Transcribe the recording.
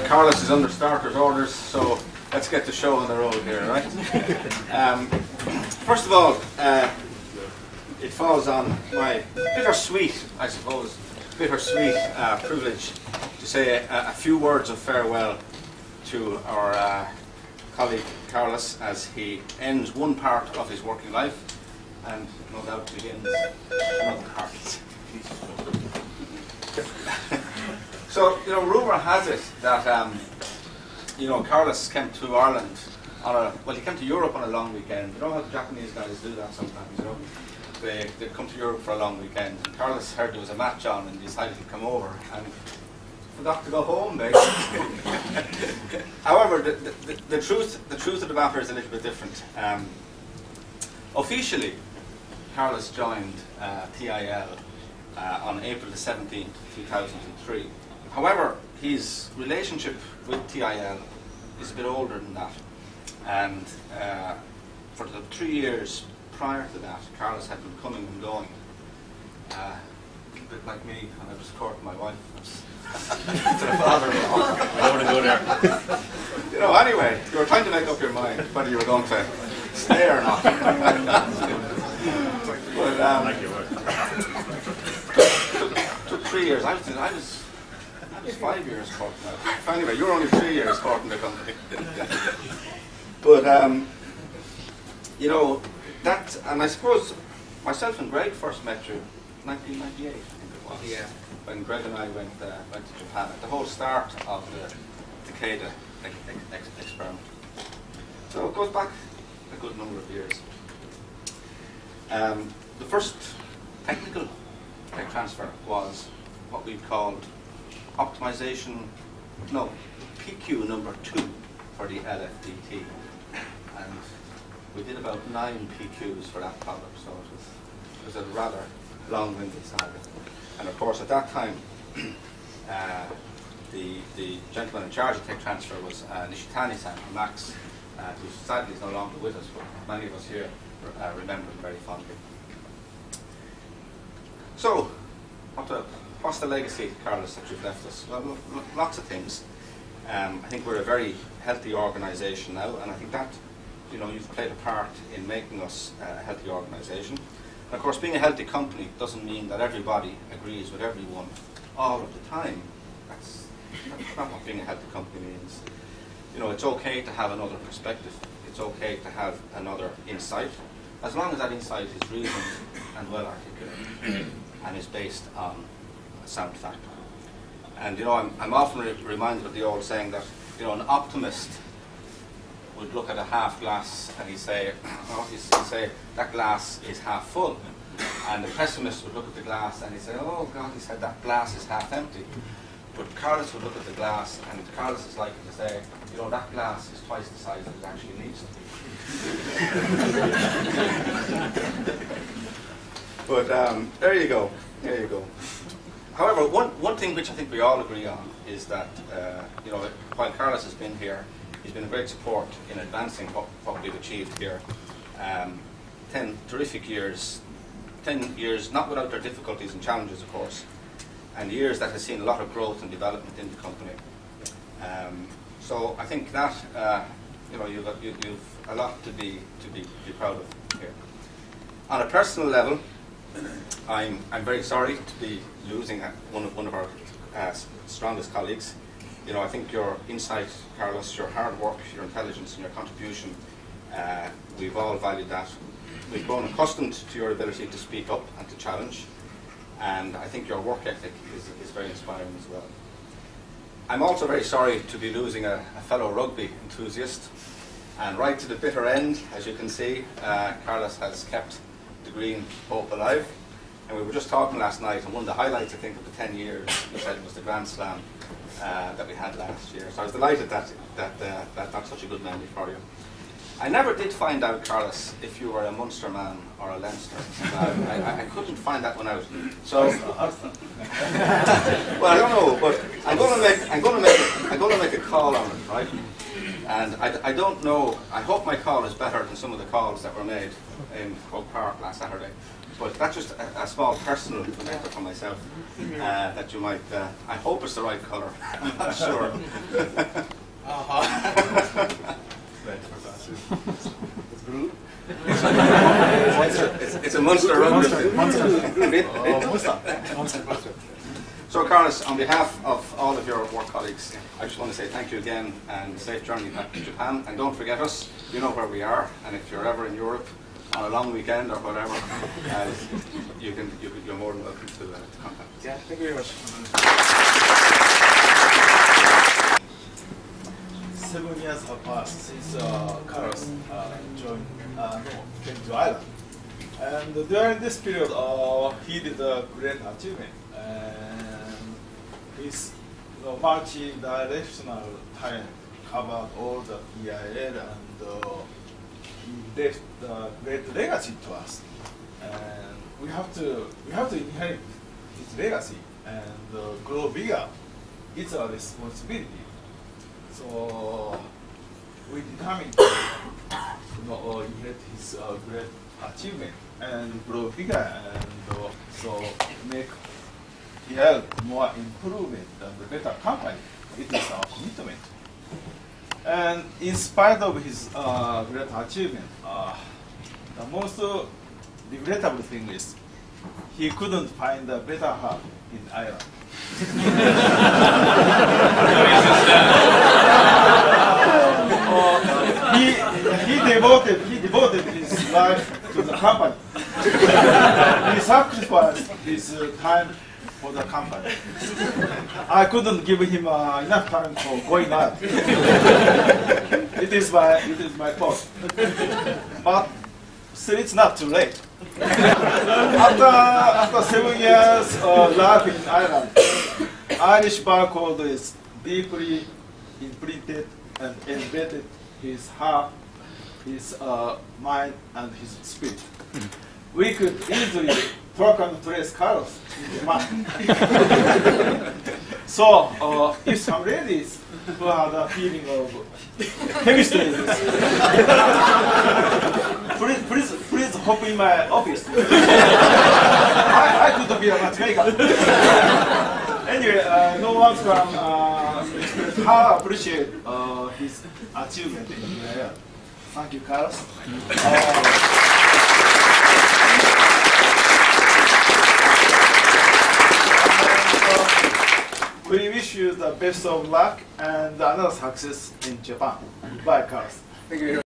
Carlos is under starter's orders, so let's get the show on the road here, right? First of all, it falls on my bittersweet, I suppose, privilege to say a few words of farewell to our colleague Carlos as he ends one part of his working life and no doubt begins another part. So, you know, rumour has it that, you know, Carlos came to Ireland on a, well, he came to Europe on a long weekend. You know how the Japanese guys do that sometimes, you know? They come to Europe for a long weekend. And Carlos heard there was a match on and decided to come over and forgot to go home, basically. However, the truth of the matter is a little bit different. Officially, Carlos joined TIL on April the 17th, 2003. However, his relationship with TIL is a bit older than that. And for the 3 years prior to that, Carlos had been coming and going. A bit like me when I was courting my wife. To the father-in-law. I don't want to go there. You know, anyway, you were trying to make up your mind whether you were going to stay or not. But took 3 years. I was 5 years courting that. Anyway, you were only 3 years courting the company. But you know, that, and I suppose myself and Greg first met you in 1998, I think it was. Yeah. When Greg and I went to Japan at the whole start of the Takeda experiment. So it goes back a good number of years. The first technical tech transfer was what we called optimization, no, PQ number 2 for the LFDT. And we did about 9 PQs for that product, so it was a rather long-winded saga. And of course, at that time, the gentleman in charge of tech transfer was Nishitani-san, Max, who sadly is no longer with us, but many of us here remember him very fondly. So, what's the legacy, Carlos, that you've left us? Well, lots of things. I think we're a very healthy organisation now, and I think that, you know, you've played a part in making us a healthy organisation. And of course, being a healthy company doesn't mean that everybody agrees with everyone all of the time. That's not what being a healthy company means. You know, it's okay to have another perspective. It's okay to have another insight, as long as that insight is reasoned and well articulated and is based on sound fact. And you know, I'm often reminded of the old saying that, you know, an optimist would look at a half glass and he'd say, that glass is half full. And the pessimist would look at the glass and he'd say, oh God, he said that glass is half empty. But Carlos would look at the glass and Carlos is likely to say, you know, that glass is twice the size that it actually needs to be. But there you go, there you go. However, one thing which I think we all agree on is that, you know, while Carlos has been here, he's been a great support in advancing what we've achieved here. 10 terrific years, 10 years not without their difficulties and challenges, of course, and years that has seen a lot of growth and development in the company. So I think that, you know, you've a lot to be proud of here. On a personal level, I'm very sorry to be losing one of our strongest colleagues. You know, I think your insight, Carlos, your hard work, your intelligence and your contribution, we've all valued that. We've grown accustomed to your ability to speak up and to challenge, and I think your work ethic is very inspiring as well. I'm also very sorry to be losing a fellow rugby enthusiast, and right to the bitter end, as you can see, Carlos has kept the green hope alive. And we were just talking last night, and one of the highlights, I think, of the 10 years, you said, was the Grand Slam that we had last year. So I was delighted that that's such a good memory for you. I never did find out, Carlos, if you were a Munster man or a Leinster. I couldn't find that one out. So, well, I don't know, but I'm going to make a call on it, right? And I don't know. I hope my call is better than some of the calls that were made in Oak Park last Saturday. But that's just a small personal connector for myself that you might. I hope it's the right colour. I'm not sure. It's blue. It's a Munster rum. So, Carlos, on behalf of all of your work colleagues, I just want to say thank you again and safe journey back to Japan. And don't forget us. You know where we are. And if you're ever in Europe on a long weekend or whatever, you're more than welcome to contact us. Yeah, thank you very much. 7 years have passed since Carlos came to Ireland. And during this period, he did a great achievement. And his multi-directional talent covered all the EIL, and he left a great legacy to us. And we have to inherit his legacy and grow bigger. It's our responsibility. So we determined to inherit his great achievement and grow bigger, and so make TIL more improvement and better company. It is our commitment. And in spite of his great achievement, the most regrettable thing is he couldn't find a better half in Ireland. He devoted his life to the company. He sacrificed his time for the company. I couldn't give him enough time for going out. It is my fault. But still, it's not too late. After 7 years life in Ireland, Irish barcode is deeply imprinted and embedded his heart, his mind, and his spirit. We could easily track and trace Carlos in Japan. So, if some ladies who have a feeling of chemistry, please hop in my office. I could be a matchmaker. Anyway, no one can express how appreciate his achievement in here. Thank you, Carlos. We wish you the best of luck and another success in Japan. Bye, Carlos. Thank you.